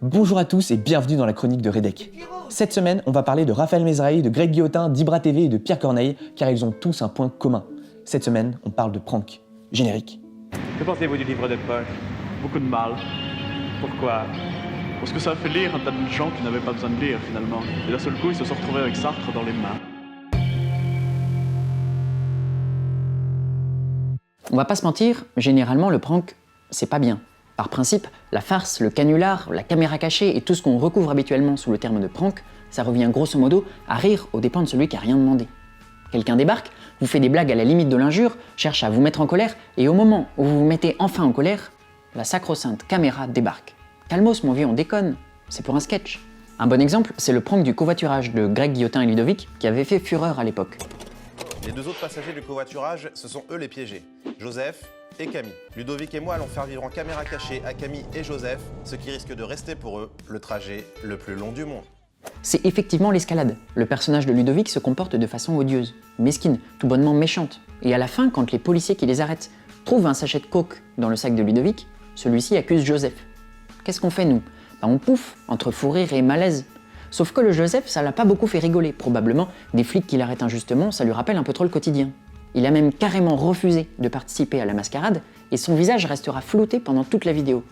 Bonjour à tous et bienvenue dans la chronique de Redec. Cette semaine, on va parler de Raphaël Mesrahi, de Greg Guillotin, d'Ibra TV et de Pierre Corneille, car ils ont tous un point commun. Cette semaine, on parle de prank. Générique. Que pensez-vous du livre de poche? Beaucoup de mal. Pourquoi? Parce que ça a fait lire un tas de gens qui n'avaient pas besoin de lire finalement. Et d'un seul coup, ils se sont retrouvés avec Sartre dans les mains. On va pas se mentir, généralement le prank, c'est pas bien. Par principe, la farce, le canular, la caméra cachée et tout ce qu'on recouvre habituellement sous le terme de prank, ça revient grosso modo à rire aux dépens de celui qui a rien demandé. Quelqu'un débarque, vous fait des blagues à la limite de l'injure, cherche à vous mettre en colère, et au moment où vous vous mettez enfin en colère, la sacro-sainte caméra débarque. Calmos mon vieux, on déconne, c'est pour un sketch. Un bon exemple, c'est le prank du covoiturage de Greg Guillotin et Ludovic qui avait fait fureur à l'époque. Les deux autres passagers du covoiturage, ce sont eux les piégés, Joseph et Camille. Ludovic et moi allons faire vivre en caméra cachée à Camille et Joseph, ce qui risque de rester pour eux le trajet le plus long du monde. C'est effectivement l'escalade. Le personnage de Ludovic se comporte de façon odieuse, mesquine, tout bonnement méchante. Et à la fin, quand les policiers qui les arrêtent trouvent un sachet de coke dans le sac de Ludovic, celui-ci accuse Joseph. Qu'est-ce qu'on fait nous? On pouffe, entre fou rire et malaise. Sauf que le Joseph, ça l'a pas beaucoup fait rigoler. Probablement, des flics qui l'arrêtent injustement, ça lui rappelle un peu trop le quotidien. Il a même carrément refusé de participer à la mascarade, et son visage restera flouté pendant toute la vidéo.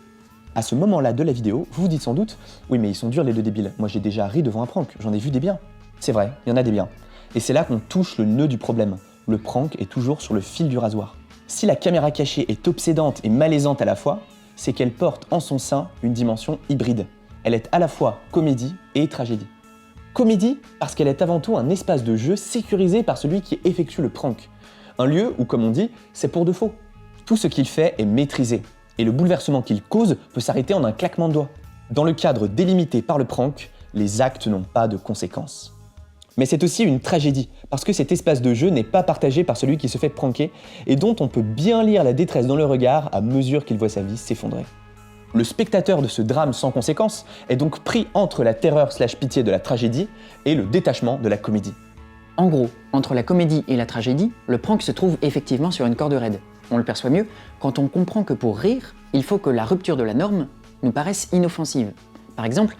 À ce moment-là de la vidéo, vous vous dites sans doute « Oui mais ils sont durs les deux débiles, moi j'ai déjà ri devant un prank, j'en ai vu des biens ». C'est vrai, il y en a des biens. Et c'est là qu'on touche le nœud du problème. Le prank est toujours sur le fil du rasoir. Si la caméra cachée est obsédante et malaisante à la fois, c'est qu'elle porte en son sein une dimension hybride. Elle est à la fois comédie et tragédie. Comédie parce qu'elle est avant tout un espace de jeu sécurisé par celui qui effectue le prank. Un lieu où, comme on dit, c'est pour de faux. Tout ce qu'il fait est maîtrisé, et le bouleversement qu'il cause peut s'arrêter en un claquement de doigts. Dans le cadre délimité par le prank, les actes n'ont pas de conséquences. Mais c'est aussi une tragédie, parce que cet espace de jeu n'est pas partagé par celui qui se fait pranker, et dont on peut bien lire la détresse dans le regard à mesure qu'il voit sa vie s'effondrer. Le spectateur de ce drame sans conséquences est donc pris entre la terreur/pitié de la tragédie et le détachement de la comédie. En gros, entre la comédie et la tragédie, le prank se trouve effectivement sur une corde raide. On le perçoit mieux quand on comprend que pour rire, il faut que la rupture de la norme nous paraisse inoffensive. Par exemple,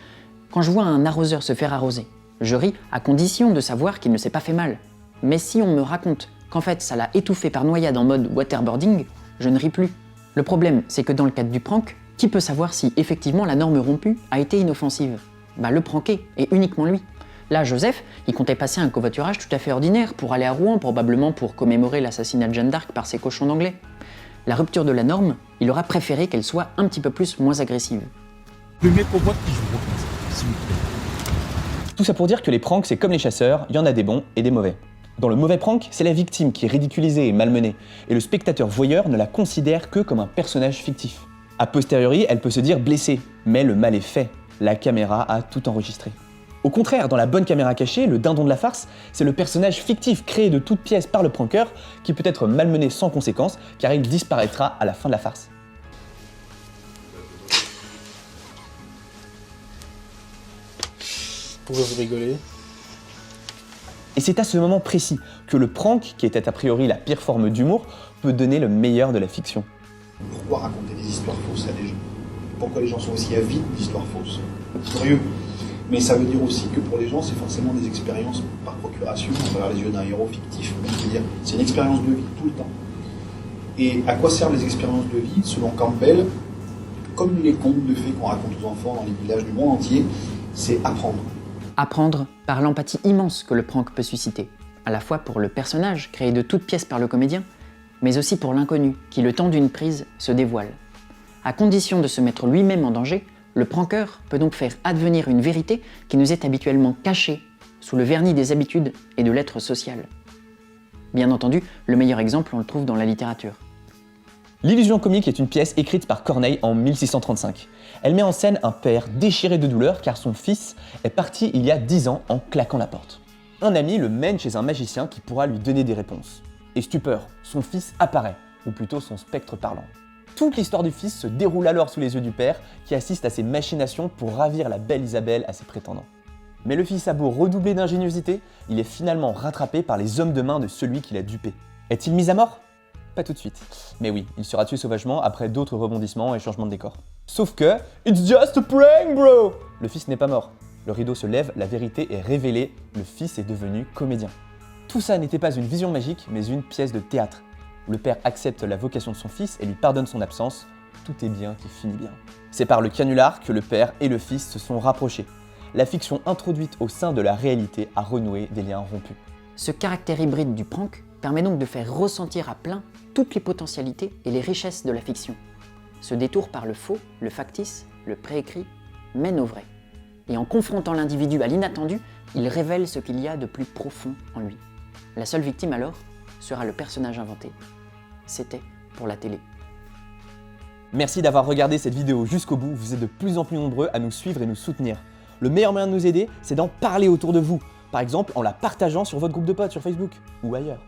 quand je vois un arroseur se faire arroser, je ris à condition de savoir qu'il ne s'est pas fait mal. Mais si on me raconte qu'en fait ça l'a étouffé par noyade en mode waterboarding, je ne ris plus. Le problème, c'est que dans le cadre du prank, qui peut savoir si effectivement la norme rompue a été inoffensive? Le pranké, et uniquement lui. Là, Joseph, il comptait passer un covoiturage tout à fait ordinaire pour aller à Rouen, probablement pour commémorer l'assassinat de Jeanne d'Arc par ses cochons d'anglais. La rupture de la norme, il aura préféré qu'elle soit un petit peu moins agressive. Le mettre au bois qui joue, s'il vous plaît. Tout ça pour dire que les pranks, c'est comme les chasseurs, il y en a des bons et des mauvais. Dans le mauvais prank, c'est la victime qui est ridiculisée et malmenée, et le spectateur voyeur ne la considère que comme un personnage fictif. A posteriori, elle peut se dire blessée, mais le mal est fait, la caméra a tout enregistré. Au contraire, dans la bonne caméra cachée, le dindon de la farce, c'est le personnage fictif créé de toutes pièces par le pranker qui peut être malmené sans conséquence car il disparaîtra à la fin de la farce. Pourquoi vous rigolez? Et c'est à ce moment précis que le prank, qui était a priori la pire forme d'humour, peut donner le meilleur de la fiction. Pourquoi raconter des histoires fausses à des gens? Pourquoi les gens sont aussi avides d'histoires fausses? Curieux. Mais ça veut dire aussi que pour les gens, c'est forcément des expériences par procuration, à travers les yeux d'un héros fictif. C'est-à-dire, c'est une expérience de vie tout le temps. Et à quoi servent les expériences de vie? Selon Campbell, comme les contes de fées qu'on raconte aux enfants dans les villages du monde entier, c'est apprendre. Apprendre par l'empathie immense que le prank peut susciter, à la fois pour le personnage créé de toutes pièces par le comédien, mais aussi pour l'inconnu qui, le temps d'une prise, se dévoile. À condition de se mettre lui-même en danger, le pranker peut donc faire advenir une vérité qui nous est habituellement cachée sous le vernis des habitudes et de l'être social. Bien entendu, le meilleur exemple, on le trouve dans la littérature. L'illusion comique est une pièce écrite par Corneille en 1635. Elle met en scène un père déchiré de douleur car son fils est parti il y a 10 ans en claquant la porte. Un ami le mène chez un magicien qui pourra lui donner des réponses. Et stupeur, son fils apparaît, ou plutôt son spectre parlant. Toute l'histoire du fils se déroule alors sous les yeux du père, qui assiste à ses machinations pour ravir la belle Isabelle à ses prétendants. Mais le fils a beau redoubler d'ingéniosité, il est finalement rattrapé par les hommes de main de celui qui l'a dupé. Est-il mis à mort? pas tout de suite. Mais oui, il sera tué sauvagement après d'autres rebondissements et changements de décor. Sauf que, it's just a prank, bro! Le fils n'est pas mort. Le rideau se lève, la vérité est révélée, le fils est devenu comédien. Tout ça n'était pas une vision magique, mais une pièce de théâtre. Le père accepte la vocation de son fils et lui pardonne son absence. Tout est bien qui finit bien. C'est par le canular que le père et le fils se sont rapprochés. La fiction introduite au sein de la réalité a renoué des liens rompus. Ce caractère hybride du prank permet donc de faire ressentir à plein toutes les potentialités et les richesses de la fiction. Ce détour par le faux, le factice, le préécrit, mène au vrai. Et en confrontant l'individu à l'inattendu, il révèle ce qu'il y a de plus profond en lui. La seule victime alors sera le personnage inventé. C'était pour la télé. Merci d'avoir regardé cette vidéo jusqu'au bout, vous êtes de plus en plus nombreux à nous suivre et nous soutenir. Le meilleur moyen de nous aider, c'est d'en parler autour de vous. Par exemple, en la partageant sur votre groupe de potes sur Facebook ou ailleurs.